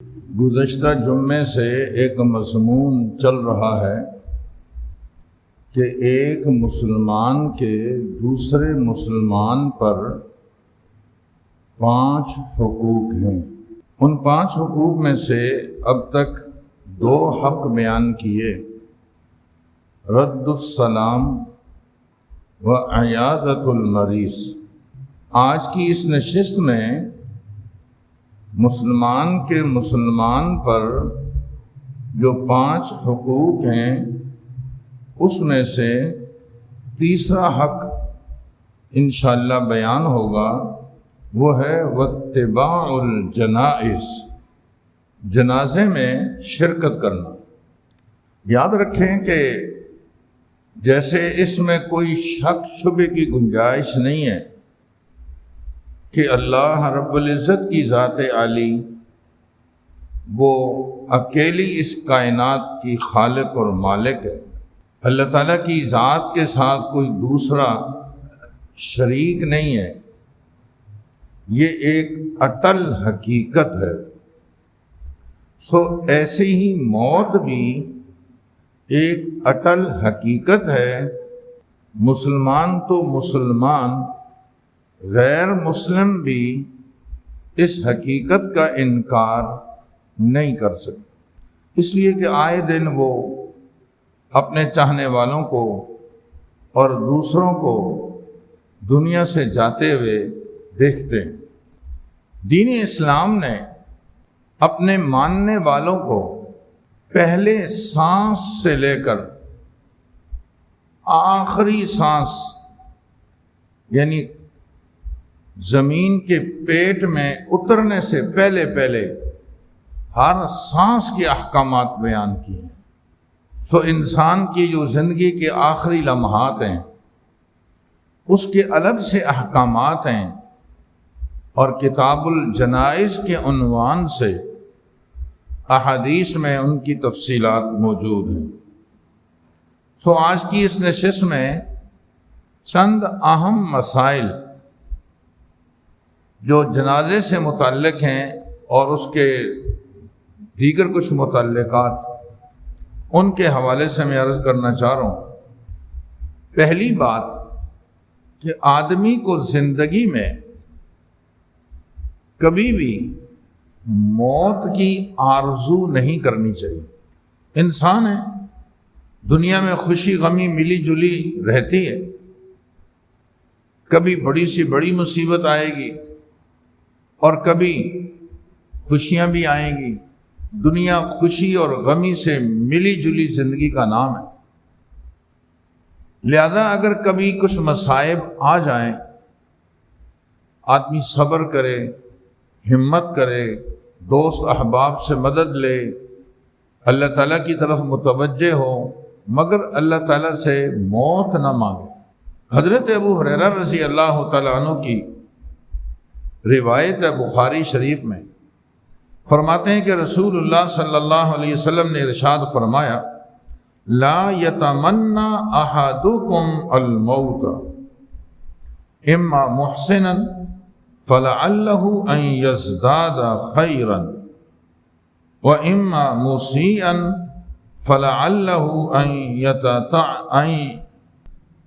گزشتہ جمعے سے ایک مضمون چل رہا ہے کہ ایک مسلمان کے دوسرے مسلمان پر 5 حقوق ہیں۔ ان 5 حقوق میں سے اب تک 2 حق بیان کیے، رد السلام و عیادت المریض۔ آج کی اس نشست میں مسلمان کے مسلمان پر جو 5 حقوق ہیں اس میں سے تیسرا حق انشاءاللہ بیان ہوگا، وہ ہے واتباع الجنائز، جنازے میں شرکت کرنا۔ یاد رکھیں کہ جیسے اس میں کوئی شک شبے کی گنجائش نہیں ہے کہ اللہ رب العزت کی ذات عالی وہ اکیلی اس کائنات کی خالق اور مالک ہے، اللہ تعالیٰ کی ذات کے ساتھ کوئی دوسرا شریک نہیں ہے، یہ ایک اٹل حقیقت ہے۔ سو ایسے ہی موت بھی ایک اٹل حقیقت ہے۔ مسلمان تو مسلمان، غیر مسلم بھی اس حقیقت کا انکار نہیں کر سکتے، اس لیے کہ آئے دن وہ اپنے چاہنے والوں کو اور دوسروں کو دنیا سے جاتے ہوئے دیکھتے ہیں۔ دین اسلام نے اپنے ماننے والوں کو پہلے سانس سے لے کر آخری سانس، یعنی زمین کے پیٹ میں اترنے سے پہلے ہر سانس کے احکامات بیان کیے ہیں۔ سو انسان کی جو زندگی کے آخری لمحات ہیں اس کے الگ سے احکامات ہیں، اور کتاب الجنائز کے عنوان سے احادیث میں ان کی تفصیلات موجود ہیں۔ سو آج کی اس نشست میں چند اہم مسائل جو جنازے سے متعلق ہیں اور اس کے دیگر کچھ متعلقات، ان کے حوالے سے میں عرض کرنا چاہ رہا ہوں۔ پہلی بات کہ آدمی کو زندگی میں کبھی بھی موت کی آرزو نہیں کرنی چاہیے۔ انسان ہے، دنیا میں خوشی غمی ملی جلی رہتی ہے، کبھی بڑی سی بڑی مصیبت آئے گی اور کبھی خوشیاں بھی آئیں گی۔ دنیا خوشی اور غمی سے ملی جلی زندگی کا نام ہے۔ لہذا اگر کبھی کچھ مصائب آ جائیں، آدمی صبر کرے، ہمت کرے، دوست احباب سے مدد لے، اللہ تعالیٰ کی طرف متوجہ ہو، مگر اللہ تعالیٰ سے موت نہ مانگے۔ حضرت ابو ہریرہ رضی اللہ تعالیٰ عنہ کی روایت ہے بخاری شریف میں، فرماتے ہیں کہ رسول اللہ صلی اللہ علیہ وسلم نے ارشاد فرمایا، لا یتمنی احدکم الموت اما محسنا فلعلہ ان یزداد خیرا واما مسیئا فلعلہ ان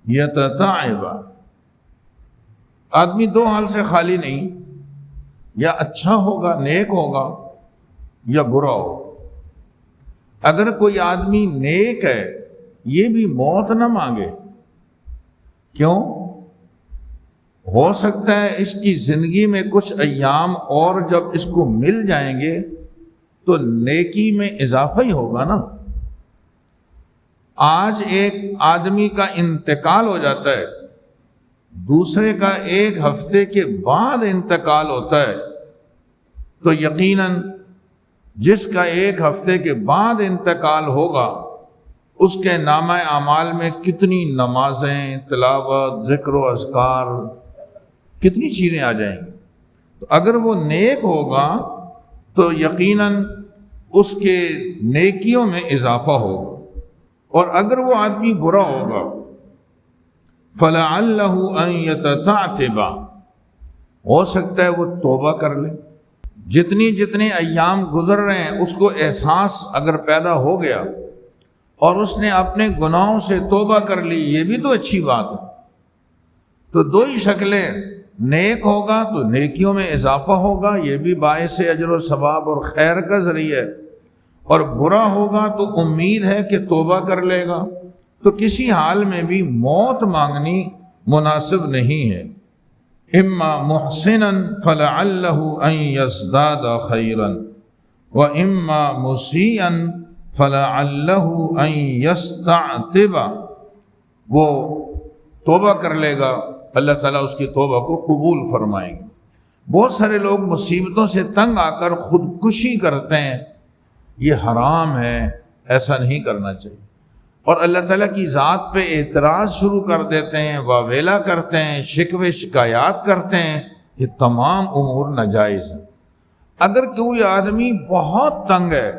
یتتعب۔ آدمی 2 حال سے خالی نہیں، یا اچھا ہوگا، نیک ہوگا، یا برا ہوگا۔ اگر کوئی آدمی نیک ہے یہ بھی موت نہ مانگے، کیوں؟ ہو سکتا ہے اس کی زندگی میں کچھ ایام اور جب اس کو مل جائیں گے تو نیکی میں اضافہ ہی ہوگا نا۔ آج ایک آدمی کا انتقال ہو جاتا ہے، دوسرے کا 1 ہفتے کے بعد انتقال ہوتا ہے، تو یقیناً جس کا 1 ہفتے کے بعد انتقال ہوگا اس کے نامہ اعمال میں کتنی نمازیں، تلاوت، ذکر و اذکار، کتنی چیزیں آ جائیں گی۔ تو اگر وہ نیک ہوگا تو یقیناً اس کے نیکیوں میں اضافہ ہوگا، اور اگر وہ آدمی برا ہوگا فَلَعَلَّهُ أَن يَتَتَعْتِبَ، ہو سکتا ہے وہ توبہ کر لے، جتنی جتنے ایام گزر رہے ہیں اس کو احساس اگر پیدا ہو گیا اور اس نے اپنے گناہوں سے توبہ کر لی، یہ بھی تو اچھی بات ہے۔ تو دو ہی شکلیں، نیک ہوگا تو نیکیوں میں اضافہ ہوگا، یہ بھی باعث اجر و ثواب اور خیر کا ذریعہ ہے، اور برا ہوگا تو امید ہے کہ توبہ کر لے گا۔ تو کسی حال میں بھی موت مانگنی مناسب نہیں ہے۔ اما محسنا فلعلہ ان یزداد خیرا واما مسیئا فلعلہ ان یستعتب، وہ توبہ کر لے گا، اللہ تعالیٰ اس کی توبہ کو قبول فرمائیں گے۔ بہت سارے لوگ مصیبتوں سے تنگ آ کر خودکشی کرتے ہیں، یہ حرام ہے، ایسا نہیں کرنا چاہیے، اور اللہ تعالیٰ کی ذات پہ اعتراض شروع کر دیتے ہیں، واویلا کرتے ہیں، شکوے شکایات کرتے ہیں، یہ تمام امور ناجائز ہیں۔ اگر کوئی آدمی بہت تنگ ہے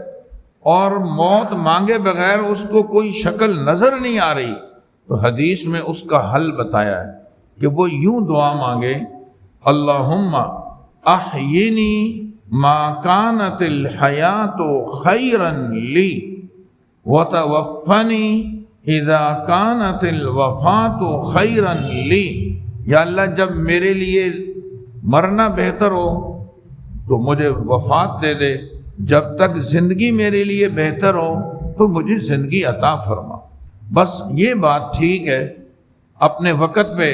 اور موت مانگے بغیر اس کو کوئی شکل نظر نہیں آ رہی، تو حدیث میں اس کا حل بتایا ہے کہ وہ یوں دعا مانگے، اللہم احیینی ما کانت الحیات خیرا لی وتوفنی اذا کانت الوفات خیرا لی، یا اللہ جب میرے لیے مرنا بہتر ہو تو مجھے وفات دے دے، جب تک زندگی میرے لیے بہتر ہو تو مجھے زندگی عطا فرما۔ بس یہ بات ٹھیک ہے، اپنے وقت پہ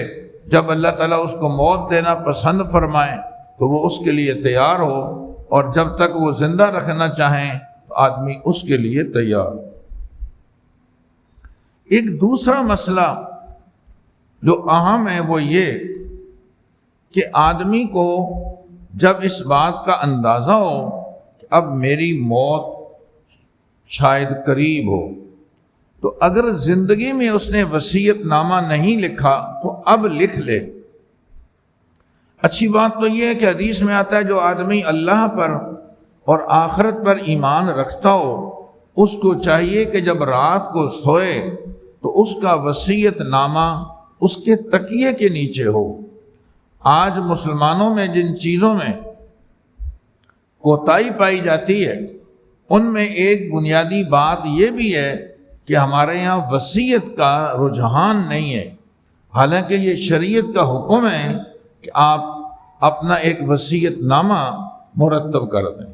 جب اللہ تعالیٰ اس کو موت دینا پسند فرمائے تو وہ اس کے لیے تیار ہو، اور جب تک وہ زندہ رکھنا چاہیں تو آدمی اس کے لیے تیار۔ ایک دوسرا مسئلہ جو اہم ہے وہ یہ کہ آدمی کو جب اس بات کا اندازہ ہو کہ اب میری موت شاید قریب ہو، تو اگر زندگی میں اس نے وصیت نامہ نہیں لکھا تو اب لکھ لے۔ اچھی بات تو یہ ہے کہ حدیث میں آتا ہے جو آدمی اللہ پر اور آخرت پر ایمان رکھتا ہو اس کو چاہیے کہ جب رات کو سوئے تو اس کا وصیت نامہ اس کے تکیے کے نیچے ہو۔ آج مسلمانوں میں جن چیزوں میں کوتاہی پائی جاتی ہے ان میں ایک بنیادی بات یہ بھی ہے کہ ہمارے یہاں وصیت کا رجحان نہیں ہے، حالانکہ یہ شریعت کا حکم ہے کہ آپ اپنا ایک وصیت نامہ مرتب کر دیں۔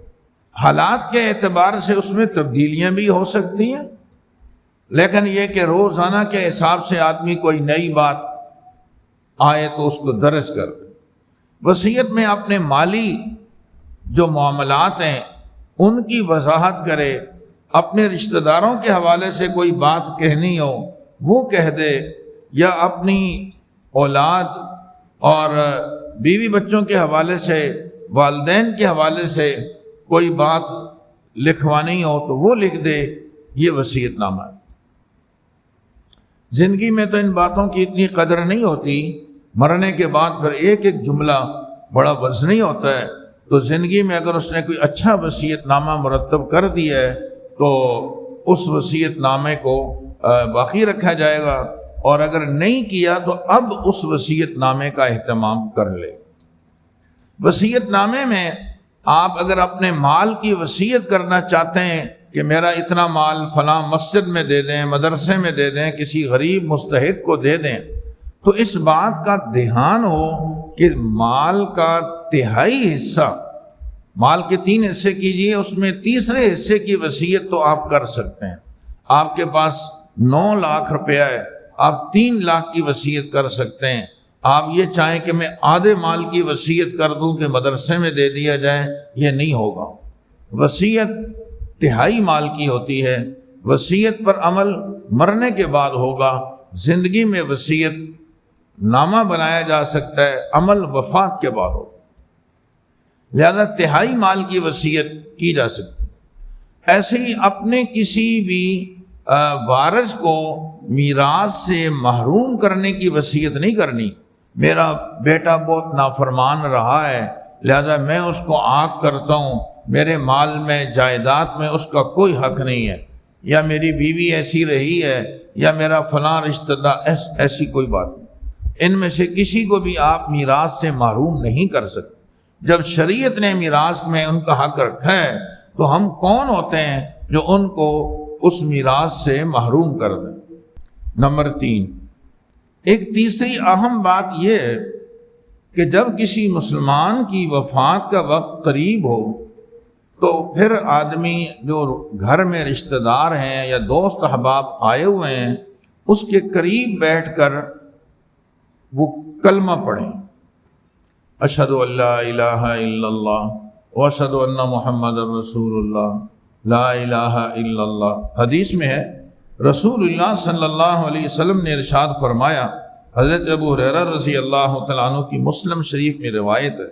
حالات کے اعتبار سے اس میں تبدیلیاں بھی ہو سکتی ہیں، لیکن یہ کہ روزانہ کے حساب سے آدمی کوئی نئی بات آئے تو اس کو درج کر دے۔ وصیت میں اپنے مالی جو معاملات ہیں ان کی وضاحت کرے، اپنے رشتہ داروں کے حوالے سے کوئی بات کہنی ہو وہ کہہ دے، یا اپنی اولاد اور بیوی بچوں کے حوالے سے، والدین کے حوالے سے کوئی بات لکھوانی ہو تو وہ لکھ دے، یہ وصیت نامہ ہے۔ زندگی میں تو ان باتوں کی اتنی قدر نہیں ہوتی، مرنے کے بعد پھر ایک ایک جملہ بڑا وزنی ہوتا ہے، تو زندگی میں اگر اس نے کوئی اچھا وصیت نامہ مرتب کر دیا ہے تو اس وصیت نامے کو باقی رکھا جائے گا، اور اگر نہیں کیا تو اب اس وصیت نامے کا اہتمام کر لے۔ وصیت نامے میں آپ اگر اپنے مال کی وصیت کرنا چاہتے ہیں کہ میرا اتنا مال فلاں مسجد میں دے دیں، مدرسے میں دے دیں، کسی غریب مستحق کو دے دیں، تو اس بات کا دھیان ہو کہ مال کا تہائی حصہ، مال کے 3 حصے کیجئے، اس میں تیسرے حصے کی وصیت تو آپ کر سکتے ہیں۔ آپ کے پاس 9 لاکھ روپیہ ہے، آپ 3 لاکھ کی وصیت کر سکتے ہیں۔ آپ یہ چاہیں کہ میں آدھے مال کی وصیت کر دوں کہ مدرسے میں دے دیا جائے، یہ نہیں ہوگا۔ وصیت تہائی مال کی ہوتی ہے، وصیت پر عمل مرنے کے بعد ہوگا، زندگی میں وصیت نامہ بنایا جا سکتا ہے، عمل وفات کے بعد ہوگا، لہذا تہائی مال کی وصیت کی جا سکتی ہے۔ ایسے ہی اپنے کسی بھی وارث کو میراث سے محروم کرنے کی وصیت نہیں کرنی۔ میرا بیٹا بہت نافرمان رہا ہے لہذا میں اس کو عاق کرتا ہوں، میرے مال میں جائیداد میں اس کا کوئی حق نہیں ہے، یا میری بیوی ایسی رہی ہے، یا میرا فلاں رشتہ دار، ایسی کوئی بات نہیں۔ ان میں سے کسی کو بھی آپ میراث سے محروم نہیں کر سکتے۔ جب شریعت نے میراث میں ان کا حق رکھا ہے تو ہم کون ہوتے ہیں جو ان کو اس میراث سے محروم کر دیں۔ نمبر 3، ایک تیسری اہم بات یہ ہے کہ جب کسی مسلمان کی وفات کا وقت قریب ہو تو پھر آدمی جو گھر میں رشتہ دار ہیں یا دوست احباب آئے ہوئے ہیں اس کے قریب بیٹھ کر وہ کلمہ پڑھیں، اشہد ان لا الہ الا اللہ واشہد ان محمد رسول اللہ، لا الہ الا اللہ۔ حدیث میں ہے رسول اللہ صلی اللہ علیہ وسلم نے ارشاد فرمایا، حضرت ابو ہریرہ رضی اللہ تعالیٰ عنہ کی مسلم شریف میں روایت ہے،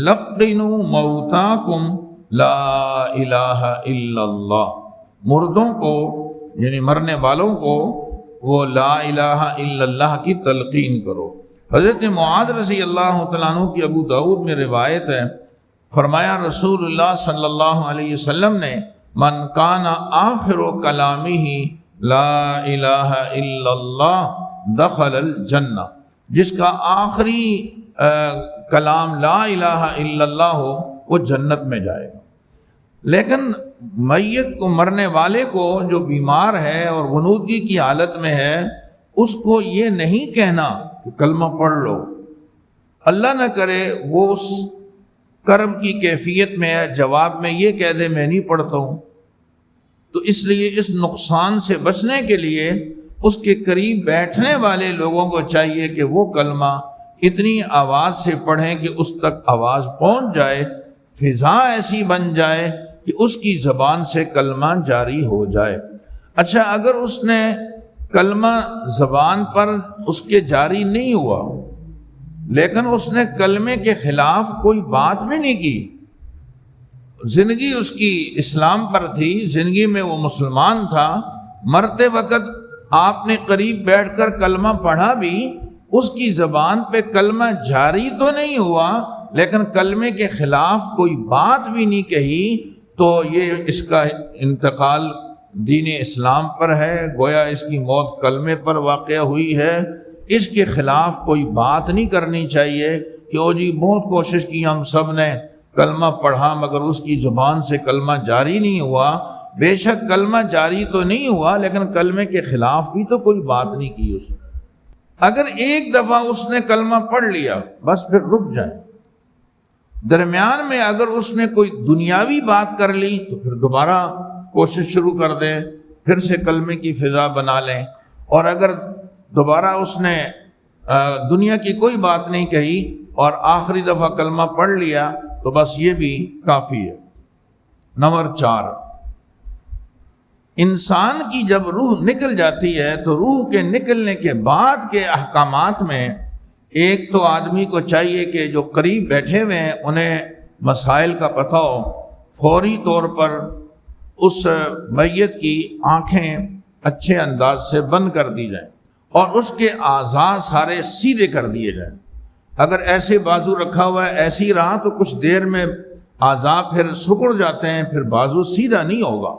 لقنوا موتاکم لا الہ الا اللہ، مردوں کو یعنی مرنے والوں کو وہ لا الہ الا اللہ کی تلقین کرو۔ حضرت معاذ رضی اللہ تعالیٰ عنہ کی ابو داؤد میں روایت ہے، فرمایا رسول اللہ صلی اللہ علیہ وسلم نے، من کان آخر کلامہ لا الہ الا اللہ دخل الجنہ، جس کا آخری کلام لا الہ الا اللہ ہو وہ جنت میں جائے گا۔ لیکن میت کو، مرنے والے کو جو بیمار ہے اور غنودگی کی حالت میں ہے، اس کو یہ نہیں کہنا کہ کلمہ پڑھ لو، اللہ نہ کرے وہ اس کرب کی کیفیت میں جواب میں یہ کہہ دے میں نہیں پڑھتا ہوں، تو اس لیے اس نقصان سے بچنے کے لیے اس کے قریب بیٹھنے والے لوگوں کو چاہیے کہ وہ کلمہ اتنی آواز سے پڑھیں کہ اس تک آواز پہنچ جائے، فضا ایسی بن جائے کہ اس کی زبان سے کلمہ جاری ہو جائے۔ اچھا، اگر اس نے کلمہ زبان پر اس کے جاری نہیں ہوا لیکن اس نے کلمے کے خلاف کوئی بات بھی نہیں کی، زندگی اس کی اسلام پر تھی، زندگی میں وہ مسلمان تھا، مرتے وقت آپ نے قریب بیٹھ کر کلمہ پڑھا بھی، اس کی زبان پہ کلمہ جاری تو نہیں ہوا لیکن کلمے کے خلاف کوئی بات بھی نہیں کہی، تو یہ اس کا انتقال دین اسلام پر ہے، گویا اس کی موت کلمے پر واقع ہوئی ہے۔ اس کے خلاف کوئی بات نہیں کرنی چاہیے کہ او جی بہت کوشش کی ہم سب نے، کلمہ پڑھا مگر اس کی زبان سے کلمہ جاری نہیں ہوا۔ بے شک کلمہ جاری تو نہیں ہوا لیکن کلمے کے خلاف بھی تو کوئی بات نہیں کی اس نے۔ اگر ایک دفعہ اس نے کلمہ پڑھ لیا بس پھر رک جائیں، درمیان میں اگر اس نے کوئی دنیاوی بات کر لی تو پھر دوبارہ کوشش شروع کر دیں، پھر سے کلمے کی فضا بنا لیں، اور اگر دوبارہ اس نے دنیا کی کوئی بات نہیں کہی اور آخری دفعہ کلمہ پڑھ لیا تو بس یہ بھی کافی ہے۔ نمبر 4، انسان کی جب روح نکل جاتی ہے تو روح کے نکلنے کے بعد کے احکامات میں ایک تو آدمی کو چاہیے کہ جو قریب بیٹھے ہوئے ہیں انہیں مسائل کا پتہ ہو، فوری طور پر اس میت کی آنکھیں اچھے انداز سے بند کر دی جائیں اور اس کے اعضاء سارے سیدھے کر دیے جائیں۔ اگر ایسے بازو رکھا ہوا ہے ایسی رہا تو کچھ دیر میں اعضاء پھر سکڑ جاتے ہیں، پھر بازو سیدھا نہیں ہوگا،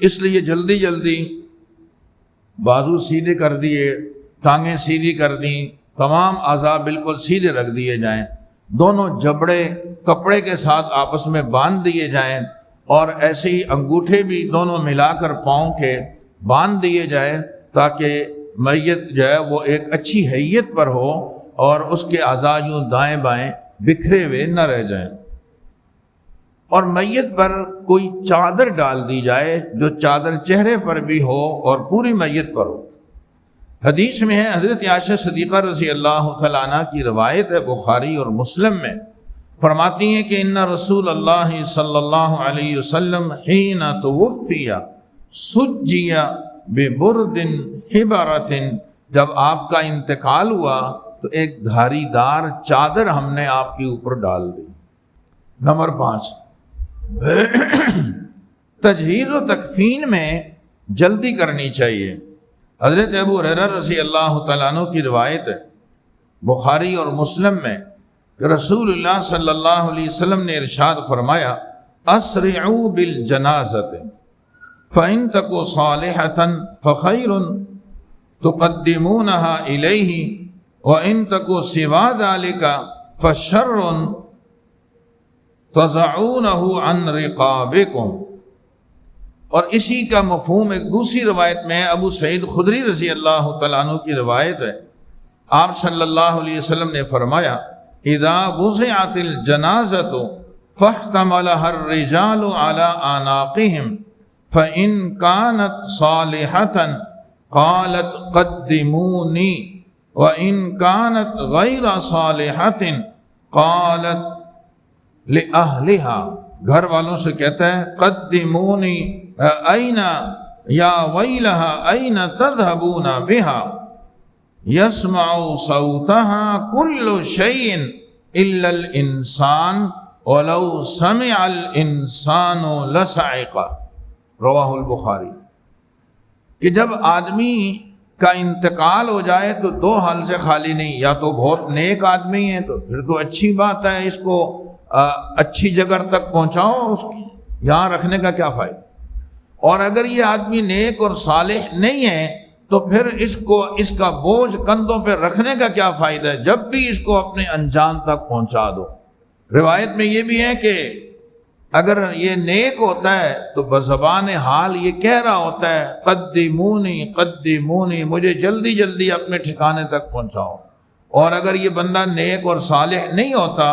اس لیے جلدی جلدی بازو سیدھے کر دیے، ٹانگیں سیدھی کر دیں، تمام اعضاء بالکل سیدھے رکھ دیے جائیں، دونوں جبڑے کپڑے کے ساتھ آپس میں باندھ دیے جائیں، اور ایسے ہی انگوٹھے بھی دونوں ملا کر پاؤں کے باندھ دیے جائیں تاکہ میت جو ہے وہ ایک اچھی حیت پر ہو اور اس کے اعضاء یوں دائیں بائیں بکھرے ہوئے نہ رہ جائیں۔ اور میت پر کوئی چادر ڈال دی جائے جو چادر چہرے پر بھی ہو اور پوری میت پر ہو۔ حدیث میں ہے، حضرت عائشہ صدیقہ رضی اللہ تعالیٰ عنہ کی روایت ہے بخاری اور مسلم میں، فرماتی ہیں کہ ان رسول اللہ صلی اللہ علیہ وسلم حین توفی سجی ببرد حبرۃ، جب آپ کا انتقال ہوا تو ایک دھاری دار چادر ہم نے آپ کے اوپر ڈال دی۔ نمبر 5، تجہیز و تکفین میں جلدی کرنی چاہیے۔ حضرت ابو ہریرہ رضی اللہ تعالیٰ عنہ کی روایت ہے بخاری اور مسلم میں کہ رسول اللہ صلی اللہ علیہ وسلم نے ارشاد فرمایا، اسرعوا بالجنازۃ فإن تک صالحۃ فخیر تقدمونها الیہ وإن تک سوا ذلک فشر تضعونہ عن رقابکم، اور اسی کا مفہوم ایک دوسری روایت میں ہے، ابو سعید خدری رضی اللہ تعالیٰ عنہ کی روایت ہے، آپ صلی اللہ علیہ وسلم نے فرمایا اذا وضعت الجنازۃ فاحتملها الرجال على اعناقهم فإن كانت صالحة قالت قدموني وإن كانت غير صالحة قالت لأهلها، گھر والوں سے کہتا ہے قدمونی أين یا ویلها أين تذهبون بها يسمع صوتها كل شيء إلا الإنسان ولو سمع الإنسان لصعق، رواہ البخاری، کہ جب آدمی کا انتقال ہو جائے تو دو حال سے خالی نہیں، یا تو بہت نیک آدمی ہے تو پھر تو اچھی بات ہے، اس کو اچھی جگہ تک پہنچاؤ، اس کی یہاں رکھنے کا کیا فائدہ، اور اگر یہ آدمی نیک اور صالح نہیں ہے تو پھر اس کا بوجھ کندھوں پہ رکھنے کا کیا فائدہ ہے، جب بھی اس کو اپنے انجام تک پہنچا دو۔ روایت میں یہ بھی ہے کہ اگر یہ نیک ہوتا ہے تو بزبان حال یہ کہہ رہا ہوتا ہے قدمونی قدمونی، مجھے جلدی جلدی اپنے ٹھکانے تک پہنچاؤ، اور اگر یہ بندہ نیک اور صالح نہیں ہوتا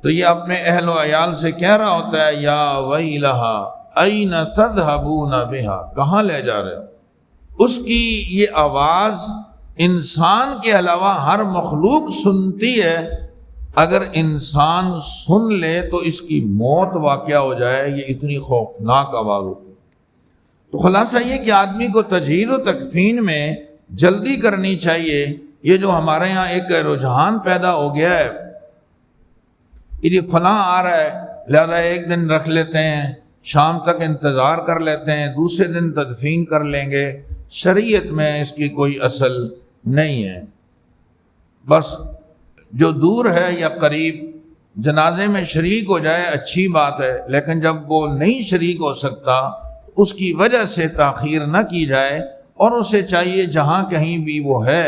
تو یہ اپنے اہل و عیال سے کہہ رہا ہوتا ہے یا ویلہا این تذہبون بہا، کہاں لے جا رہے ہو۔ اس کی یہ آواز انسان کے علاوہ ہر مخلوق سنتی ہے، اگر انسان سن لے تو اس کی موت واقع ہو جائے، یہ اتنی خوفناک آواز ہوتی ہے۔ تو خلاصہ یہ کہ آدمی کو تجہیز و تکفین میں جلدی کرنی چاہیے۔ یہ جو ہمارے ہاں ایک رجحان پیدا ہو گیا ہے کہ یہ فلاں آ رہا ہے لہذا ایک دن رکھ لیتے ہیں، شام تک انتظار کر لیتے ہیں، دوسرے دن تدفین کر لیں گے، شریعت میں اس کی کوئی اصل نہیں ہے۔ بس جو دور ہے یا قریب جنازے میں شریک ہو جائے اچھی بات ہے، لیکن جب وہ نہیں شریک ہو سکتا اس کی وجہ سے تاخیر نہ کی جائے، اور اسے چاہیے جہاں کہیں بھی وہ ہے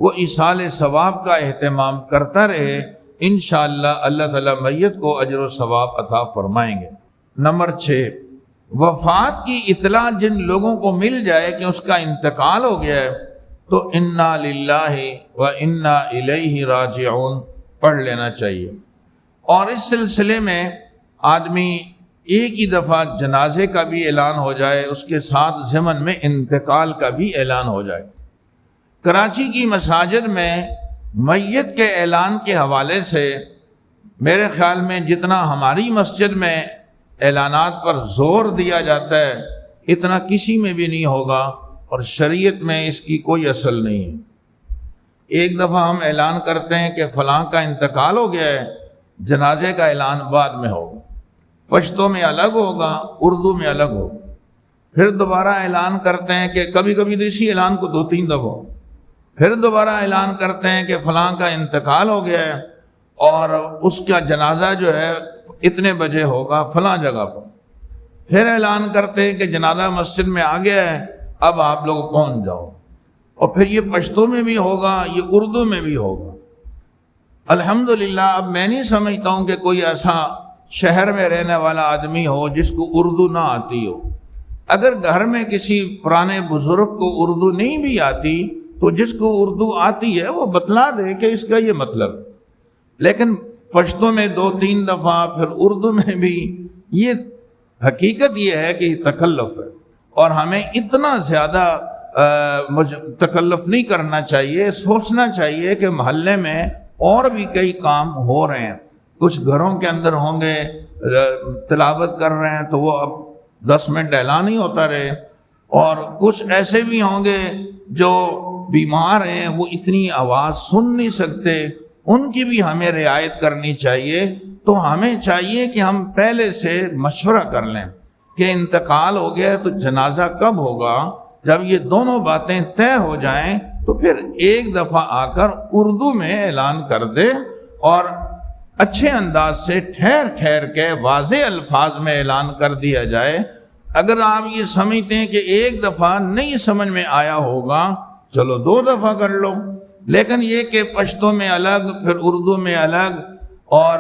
وہ ایصال ثواب کا اہتمام کرتا رہے، انشاءاللہ اللہ تعالیٰ میت کو اجر و ثواب عطا فرمائیں گے۔ نمبر 6، وفات کی اطلاع جن لوگوں کو مل جائے کہ اس کا انتقال ہو گیا ہے تو انا للہ و انا الیہ راجعون پڑھ لینا چاہیے۔ اور اس سلسلے میں آدمی ایک ہی دفعہ جنازے کا بھی اعلان ہو جائے، اس کے ساتھ ضمن میں انتقال کا بھی اعلان ہو جائے۔ کراچی کی مساجد میں میت کے اعلان کے حوالے سے میرے خیال میں جتنا ہماری مسجد میں اعلانات پر زور دیا جاتا ہے اتنا کسی میں بھی نہیں ہوگا، اور شریعت میں اس کی کوئی اصل نہیں ہے۔ ایک دفعہ ہم اعلان کرتے ہیں کہ فلاں کا انتقال ہو گیا ہے، جنازے کا اعلان بعد میں ہوگا، پشتو میں الگ ہوگا، اردو میں الگ ہوگا، پھر دوبارہ اعلان کرتے ہیں کہ کبھی کبھی تو اسی اعلان کو 2-3 دفعہ، پھر دوبارہ اعلان کرتے ہیں کہ فلاں کا انتقال ہو گیا ہے اور اس کا جنازہ جو ہے اتنے بجے ہوگا فلاں جگہ پر، پھر اعلان کرتے ہیں کہ جنازہ مسجد میں آ گیا ہے اب آپ لوگ پہنچ جاؤ، اور پھر یہ پشتو میں بھی ہوگا، یہ اردو میں بھی ہوگا۔ الحمدللہ اب میں نہیں سمجھتا ہوں کہ کوئی ایسا شہر میں رہنے والا آدمی ہو جس کو اردو نہ آتی ہو۔ اگر گھر میں کسی پرانے بزرگ کو اردو نہیں بھی آتی تو جس کو اردو آتی ہے وہ بتلا دے کہ اس کا یہ مطلب، لیکن پشتو میں 2-3 دفعہ پھر اردو میں بھی، یہ حقیقت یہ ہے کہ یہ تکلف ہے، اور ہمیں اتنا زیادہ تکلف نہیں کرنا چاہیے۔ سوچنا چاہیے کہ محلے میں اور بھی کئی کام ہو رہے ہیں، کچھ گھروں کے اندر ہوں گے تلاوت کر رہے ہیں تو وہ اب 10 منٹ اعلان ہی ہوتا رہے، اور کچھ ایسے بھی ہوں گے جو بیمار ہیں وہ اتنی آواز سن نہیں سکتے، ان کی بھی ہمیں رعایت کرنی چاہیے۔ تو ہمیں چاہیے کہ ہم پہلے سے مشورہ کر لیں کہ انتقال ہو گیا تو جنازہ کب ہوگا۔ جب یہ دونوں باتیں طے ہو جائیں تو پھر ایک دفعہ آ کر اردو میں اعلان کر دے، اور اچھے انداز سے ٹھہر ٹھہر کے واضح الفاظ میں اعلان کر دیا جائے۔ اگر آپ یہ سمجھتے ہیں کہ ایک دفعہ نہیں سمجھ میں آیا ہوگا چلو 2 دفعہ کر لو، لیکن یہ کہ پشتو میں الگ پھر اردو میں الگ اور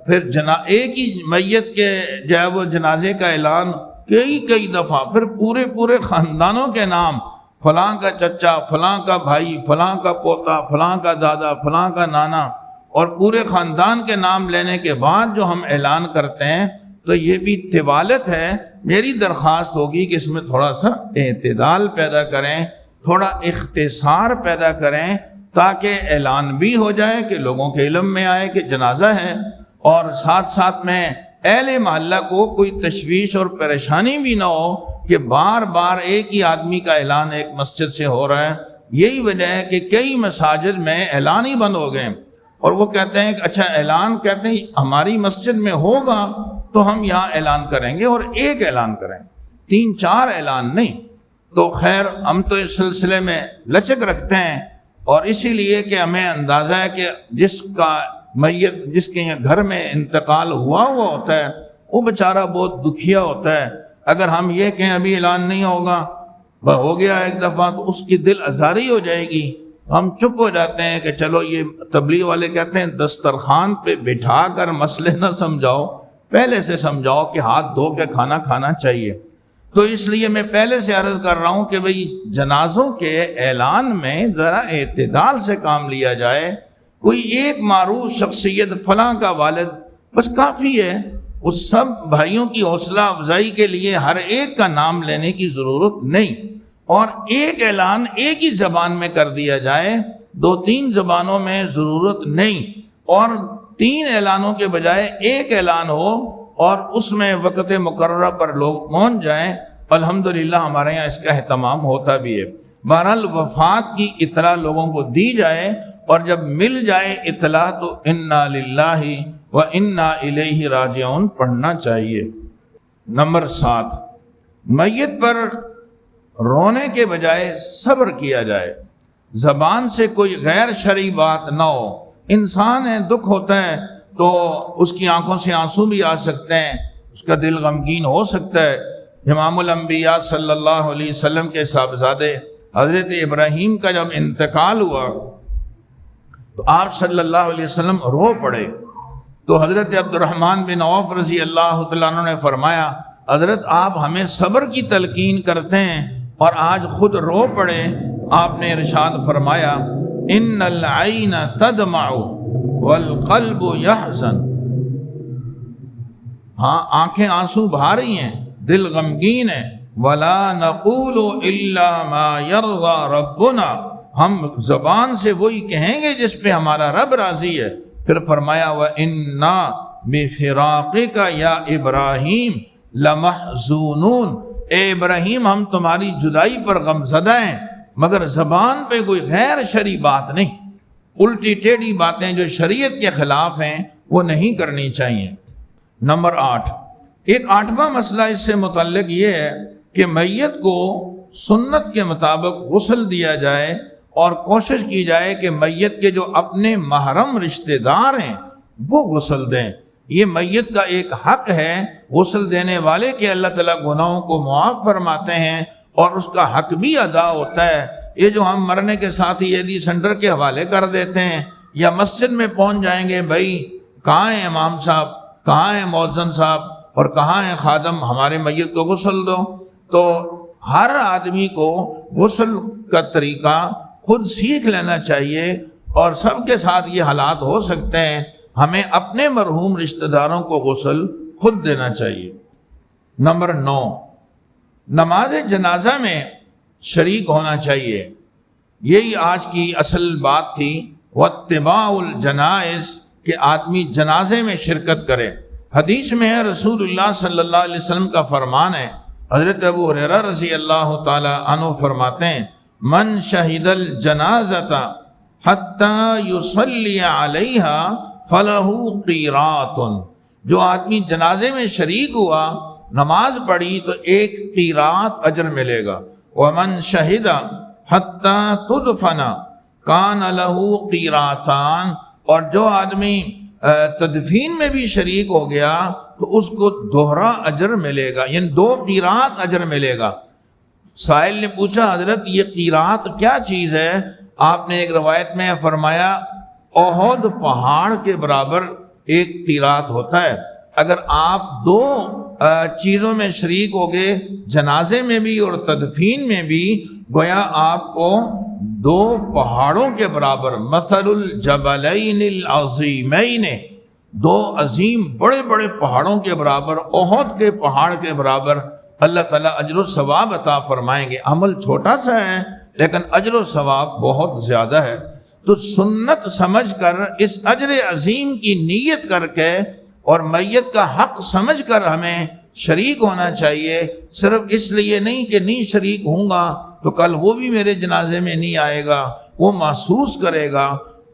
پھر ایک ہی میت کے جو ہے وہ جنازے کا اعلان کئی دفعہ، پھر پورے خاندانوں کے نام، فلاں کا چچا، فلاں کا بھائی، فلاں کا پوتا، فلاں کا دادا، فلاں کا نانا، اور پورے خاندان کے نام لینے کے بعد جو ہم اعلان کرتے ہیں، تو یہ بھی طوالت ہے۔ میری درخواست ہوگی کہ اس میں تھوڑا سا اعتدال پیدا کریں، تھوڑا اختصار پیدا کریں، تاکہ اعلان بھی ہو جائے کہ لوگوں کے علم میں آئے کہ جنازہ ہے، اور ساتھ ساتھ میں اہل محلہ کو کوئی تشویش اور پریشانی بھی نہ ہو کہ بار بار ایک ہی آدمی کا اعلان ایک مسجد سے ہو رہا ہے۔ یہی وجہ ہے کہ کئی مساجد میں اعلان ہی بند ہو گئے، اور وہ کہتے ہیں کہ اچھا اعلان، کہتے ہیں ہماری مسجد میں ہوگا تو ہم یہاں اعلان کریں گے، اور ایک اعلان کریں، 3-4 اعلان نہیں۔ تو خیر، ہم تو اس سلسلے میں لچک رکھتے ہیں، اور اسی لیے کہ ہمیں اندازہ ہے کہ جس کا میت، جس کے گھر میں انتقال ہوا ہوتا ہے، وہ بیچارہ بہت دکھیا ہوتا ہے۔ اگر ہم یہ کہیں ابھی اعلان نہیں ہوگا، ہو گیا ایک دفعہ، تو اس کی دل آزاری ہو جائے گی۔ ہم چپ ہو جاتے ہیں کہ چلو، یہ تبلیغ والے کہتے ہیں دسترخوان پہ بٹھا کر مسئلے نہ سمجھاؤ، پہلے سے سمجھاؤ کہ ہاتھ دھو کے کھانا کھانا چاہیے۔ تو اس لیے میں پہلے سے عرض کر رہا ہوں کہ بھئی جنازوں کے اعلان میں ذرا اعتدال سے کام لیا جائے۔ کوئی ایک معروف شخصیت، فلاں کا والد، بس کافی ہے۔ اس سب بھائیوں کی حوصلہ افزائی کے لیے ہر ایک کا نام لینے کی ضرورت نہیں، اور ایک اعلان ایک ہی زبان میں کر دیا جائے، 2-3 زبانوں میں ضرورت نہیں، اور 3 اعلانوں کے بجائے ایک اعلان ہو، اور اس میں وقت مقررہ پر لوگ پہنچ جائیں۔ الحمدللہ ہمارے یہاں اس کا اہتمام ہوتا بھی ہے۔ بہرحال وفات کی اطلاع لوگوں کو دی جائے، اور جب مل جائے اطلاع تو انا للہ و انا الیہ راجعون پڑھنا چاہیے۔ نمبر 7، میت پر رونے کے بجائے صبر کیا جائے، زبان سے کوئی غیر شرعی بات نہ ہو۔ انسان ہے، دکھ ہوتا ہے تو اس کی آنکھوں سے آنسو بھی آ سکتے ہیں، اس کا دل غمگین ہو سکتا ہے۔ امام الانبیاء صلی اللہ علیہ وسلم کے صاحبزادے حضرت ابراہیم کا جب انتقال ہوا تو آپ صلی اللہ علیہ وسلم رو پڑے، تو حضرت عبد الرحمن بن عوف رضی اللہ تعالیٰ عنہ نے فرمایا، حضرت آپ ہمیں صبر کی تلقین کرتے ہیں اور آج خود رو پڑے۔ آپ نے ارشاد فرمایا، ان العین تدمع والقلب یحزن، ہاں آنکھیں آنسو بہا رہی ہیں، دل غمگین ہے۔ ولا نقول الا ما یرضی ربنا، ہم زبان سے وہی کہیں گے جس پہ ہمارا رب راضی ہے۔ پھر فرمایا، وَإِنَّا بِفِرَاقِكَ يَا إِبْرَاهِيمُ لَمَحْزُونُونَ، اے ابراہیم ہم تمہاری جدائی پر غمزدہ ہیں، مگر زبان پہ کوئی غیر شرعی بات نہیں، الٹی ٹیڑھی باتیں جو شریعت کے خلاف ہیں وہ نہیں کرنی چاہیے۔ نمبر 8، ایک 8واں مسئلہ اس سے متعلق یہ ہے کہ میت کو سنت کے مطابق غسل دیا جائے، اور کوشش کی جائے کہ میت کے جو اپنے محرم رشتہ دار ہیں وہ غسل دیں۔ یہ میت کا ایک حق ہے، غسل دینے والے کے اللہ تعالیٰ گناہوں کو معاف فرماتے ہیں، اور اس کا حق بھی ادا ہوتا ہے۔ یہ جو ہم مرنے کے ساتھ ہی ایڈی سینٹر کے حوالے کر دیتے ہیں، یا مسجد میں پہنچ جائیں گے، بھائی کہاں ہیں امام صاحب، کہاں ہیں مؤذن صاحب، اور کہاں ہیں خادم، ہمارے میت کو غسل دو۔ تو ہر آدمی کو غسل کا طریقہ خود سیکھ لینا چاہیے، اور سب کے ساتھ یہ حالات ہو سکتے ہیں، ہمیں اپنے مرحوم رشتہ داروں کو غسل خود دینا چاہیے۔ نمبر 9، نماز جنازہ میں شریک ہونا چاہیے۔ یہی آج کی اصل بات تھی، واتباع الجنائز، کہ آدمی جنازے میں شرکت کرے۔ حدیث میں ہے، رسول اللہ صلی اللہ علیہ وسلم کا فرمان ہے، حضرت ابو ہریرہ رضی اللہ تعالی عنہ فرماتے ہیں، من شہد الجنازۃ حتی یصلی علیہا فلہ قیرات، جو آدمی جنازے میں شریک ہوا، نماز پڑھی، تو ایک قیرات اجر ملے گا۔ ومن شہد حتی تدفن کان لہ قیراتان، اور جو آدمی تدفین میں بھی شریک ہو گیا تو اس کو دوہرا اجر ملے گا، یعنی 2 قیرات اجر ملے گا۔ سائل نے پوچھا، حضرت یہ قیرات کیا چیز ہے؟ آپ نے ایک روایت میں فرمایا، احد پہاڑ کے برابر ایک قیرات ہوتا ہے۔ اگر آپ دو چیزوں میں شریک ہو گئے، جنازے میں بھی اور تدفین میں بھی، گویا آپ کو دو پہاڑوں کے برابر، مثل الجبلین العظیمین، دو عظیم بڑے بڑے پہاڑوں کے برابر، احد کے پہاڑ کے برابر اللہ تعالیٰ اجر و ثواب عطا فرمائیں گے۔ عمل چھوٹا سا ہے لیکن اجر و ثواب بہت زیادہ ہے۔ تو سنت سمجھ کر اس اجر عظیم کی نیت کر کے اور میت کا حق سمجھ کر ہمیں شریک ہونا چاہیے، صرف اس لیے نہیں کہ نہیں شریک ہوں گا تو کل وہ بھی میرے جنازے میں نہیں آئے گا، وہ محسوس کرے گا۔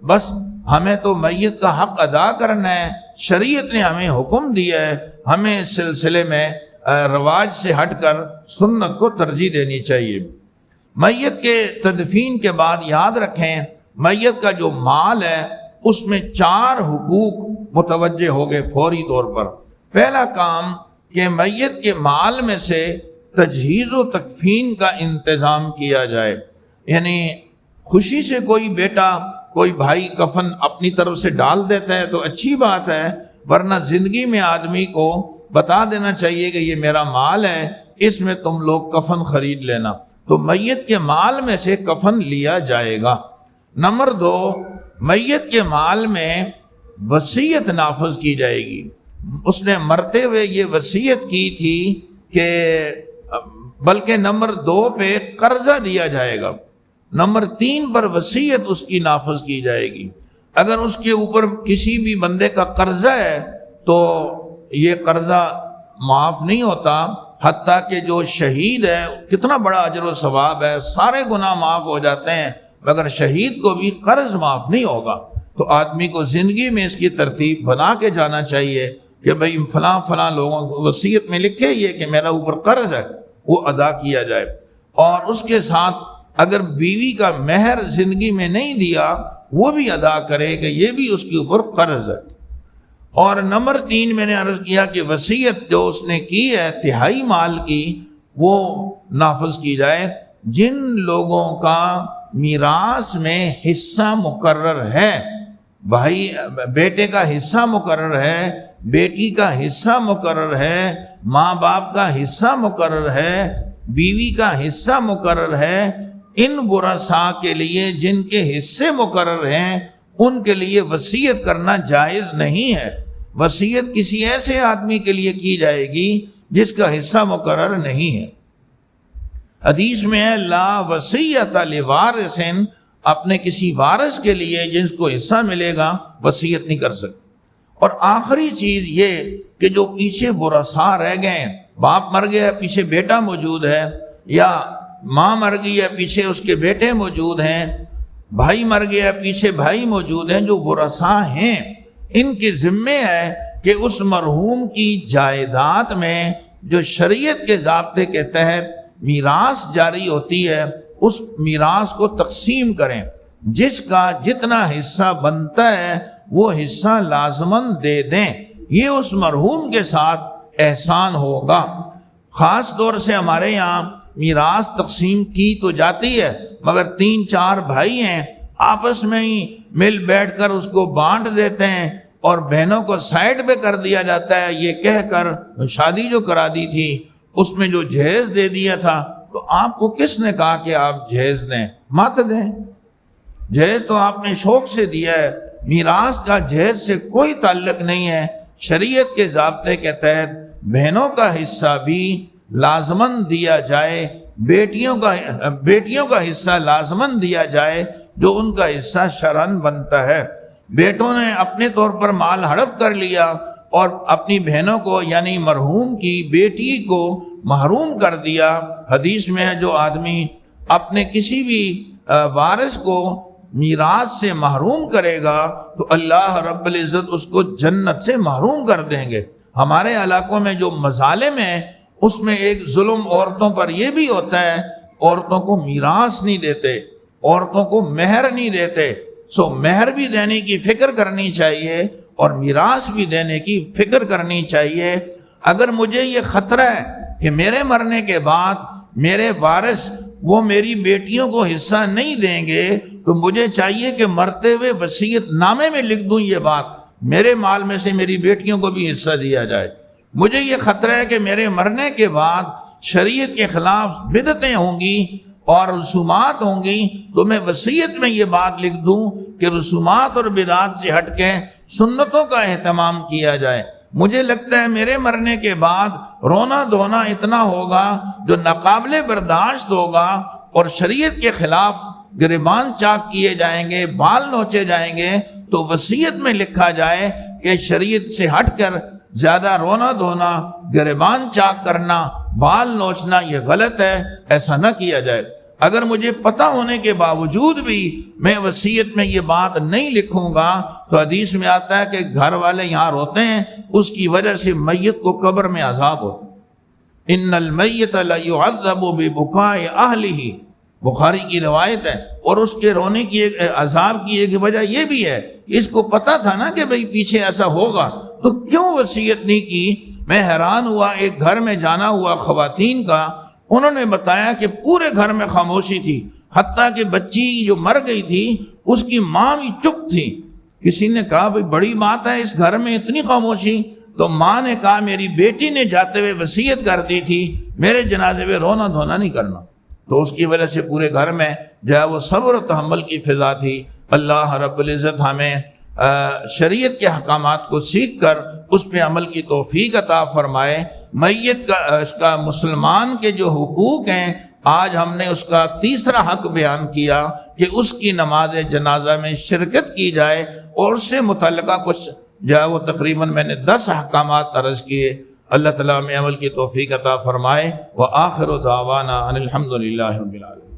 بس ہمیں تو میت کا حق ادا کرنا ہے، شریعت نے ہمیں حکم دیا ہے، ہمیں اس سلسلے میں رواج سے ہٹ کر سنت کو ترجیح دینی چاہیے۔ میت کے تدفین کے بعد یاد رکھیں، میت کا جو مال ہے اس میں 4 حقوق متوجہ ہو گئے فوری طور پر۔ پہلا کام کہ میت کے مال میں سے تجہیز و تکفین کا انتظام کیا جائے، یعنی خوشی سے کوئی بیٹا کوئی بھائی کفن اپنی طرف سے ڈال دیتا ہے تو اچھی بات ہے، ورنہ زندگی میں آدمی کو بتا دینا چاہیے کہ یہ میرا مال ہے، اس میں تم لوگ کفن خرید لینا۔ تو میت کے مال میں سے کفن لیا جائے گا۔ نمبر 2، میت کے مال میں وصیت نافذ کی جائے گی۔ اس نے مرتے ہوئے یہ وصیت کی تھی کہ بلکہ نمبر 2 پہ قرضہ دیا جائے گا، نمبر 3 پر وصیت اس کی نافذ کی جائے گی۔ اگر اس کے اوپر کسی بھی بندے کا قرضہ ہے تو یہ قرضہ معاف نہیں ہوتا، حتیٰ کہ جو شہید ہے، کتنا بڑا اجر و ثواب ہے، سارے گناہ معاف ہو جاتے ہیں، مگر شہید کو بھی قرض معاف نہیں ہوگا۔ تو آدمی کو زندگی میں اس کی ترتیب بنا کے جانا چاہیے کہ بھئی فلاں فلاں لوگوں کو وصیت میں لکھے یہ کہ میرا اوپر قرض ہے، وہ ادا کیا جائے۔ اور اس کے ساتھ اگر بیوی کا مہر زندگی میں نہیں دیا وہ بھی ادا کرے کہ یہ بھی اس کے اوپر قرض ہے۔ اور نمبر 3 میں نے عرض کیا کہ وصیت جو اس نے کی ہے تہائی مال کی وہ نافذ کی جائے۔ جن لوگوں کا میراث میں حصہ مقرر ہے، بھائی بیٹے کا حصہ مقرر ہے، بیٹی کا حصہ مقرر ہے، ماں باپ کا حصہ مقرر ہے، بیوی کا حصہ مقرر ہے، ان ورثاء کے لیے جن کے حصے مقرر ہیں ان کے لیے وصیت کرنا جائز نہیں ہے۔ وصیت کسی ایسے آدمی کے لیے کی جائے گی جس کا حصہ مقرر نہیں ہے۔ حدیث میں ہے لا وصیت لوارث، اپنے کسی وارث کے لیے جس کو حصہ ملے گا وصیت نہیں کر سکتے۔ اور آخری چیز یہ کہ جو پیچھے ورثاء رہ گئے، باپ مر گیا پیچھے بیٹا موجود ہے، یا ماں مر گئی ہے پیچھے اس کے بیٹے موجود ہیں، بھائی مر گیا پیچھے بھائی موجود ہیں، جو ورثاء ہیں ان کے ذمے ہے کہ اس مرحوم کی جائیداد میں جو شریعت کے ضابطے کے تحت میراث جاری ہوتی ہے اس میراث کو تقسیم کریں، جس کا جتنا حصہ بنتا ہے وہ حصہ لازماً دے دیں، یہ اس مرحوم کے ساتھ احسان ہوگا۔ خاص طور سے ہمارے یہاں میراث تقسیم کی تو جاتی ہے مگر 3-4 بھائی ہیں، آپس میں ہی مل بیٹھ کر اس کو بانٹ دیتے ہیں اور بہنوں کو سائڈ پہ کر دیا جاتا ہے، یہ کہہ کر شادی جو کرا دی تھی اس میں جو جہیز دے دیا تھا، تو آپ کو کس نے کہا کہ آپ جہیز دیں؟ مت دیں، جہیز تو آپ نے شوق سے دیا ہے، میراث کا جہیز سے کوئی تعلق نہیں ہے۔ شریعت کے ضابطے کے تحت بہنوں کا حصہ بھی لازماً دیا جائے، بیٹیوں کا حصہ لازماً دیا جائے جو ان کا حصہ شرعاً بنتا ہے۔ بیٹوں نے اپنے طور پر مال ہڑپ کر لیا اور اپنی بہنوں کو یعنی مرحوم کی بیٹی کو محروم کر دیا۔ حدیث میں ہے جو آدمی اپنے کسی بھی وارث کو میراث سے محروم کرے گا تو اللہ رب العزت اس کو جنت سے محروم کر دیں گے۔ ہمارے علاقوں میں جو مظالم ہیں اس میں ایک ظلم عورتوں پر یہ بھی ہوتا ہے، عورتوں کو میراث نہیں دیتے، عورتوں کو مہر نہیں دیتے۔ سو مہر بھی دینے کی فکر کرنی چاہیے اور میراث بھی دینے کی فکر کرنی چاہیے۔ اگر مجھے یہ خطرہ ہے کہ میرے مرنے کے بعد میرے وارث وہ میری بیٹیوں کو حصہ نہیں دیں گے تو مجھے چاہیے کہ مرتے ہوئے وصیت نامے میں لکھ دوں یہ بات میرے مال میں سے میری بیٹیوں کو بھی حصہ دیا جائے۔ مجھے یہ خطرہ ہے کہ میرے مرنے کے بعد شریعت کے خلاف بدعتیں ہوں گی اور رسومات ہوں گی، تو میں وصیت میں یہ بات لکھ دوں کہ رسومات اور بدعات سے ہٹ کے سنتوں کا اہتمام کیا جائے۔ مجھے لگتا ہے میرے مرنے کے بعد رونا دھونا اتنا ہوگا جو ناقابل برداشت ہوگا، اور شریعت کے خلاف گریبان چاک کیے جائیں گے، بال نوچے جائیں گے۔ تو وصیت میں لکھا جائے کہ شریعت سے ہٹ کر زیادہ رونا دھونا، گریبان چاک کرنا، بال نوچنا یہ غلط ہے، ایسا نہ کیا جائے۔ اگر مجھے پتہ ہونے کے باوجود بھی میں وصیت میں یہ بات نہیں لکھوں گا تو حدیث میں آتا ہے کہ گھر والے یہاں روتے ہیں، اس کی وجہ سے میت کو قبر میں عذاب ہوتا ہے۔ ان المیت لیعذب ببکاء اہلہ، بخاری کی روایت ہے۔ اور اس کے رونے کی عذاب کی ایک وجہ یہ بھی ہے، اس کو پتہ تھا نا کہ بھئی پیچھے ایسا ہوگا، تو کیوں وصیت نہیں کی؟ میں حیران ہوا، ایک گھر میں جانا ہوا خواتین کا، انہوں نے بتایا کہ پورے گھر میں خاموشی تھی، حتیٰ کہ بچی جو مر گئی تھی اس کی ماں بھی چپ تھی۔ کسی نے کہا بھئی بڑی بات ہے اس گھر میں اتنی خاموشی، تو ماں نے کہا میری بیٹی نے جاتے ہوئے وصیت کر دی تھی میرے جنازے میں رونا دھونا نہیں کرنا، تو اس کی وجہ سے پورے گھر میں جو ہے وہ صبر و تحمل کی فضا تھی۔ اللہ رب العزت ہمیں شریعت کے احکامات کو سیکھ کر اس پہ عمل کی توفیق عطا فرمائے۔ میت کا اس کا مسلمان کے جو حقوق ہیں، آج ہم نے اس کا تیسرا حق بیان کیا کہ اس کی نماز جنازہ میں شرکت کی جائے، اور اس سے متعلقہ کچھ جو ہے وہ تقریباً میں نے 10 احکامات عرض کیے۔ اللہ تعالیٰ میں عمل کی توفیق عطا فرمائے۔ وآخر دعوانا ان الحمد للہ رب العالمین۔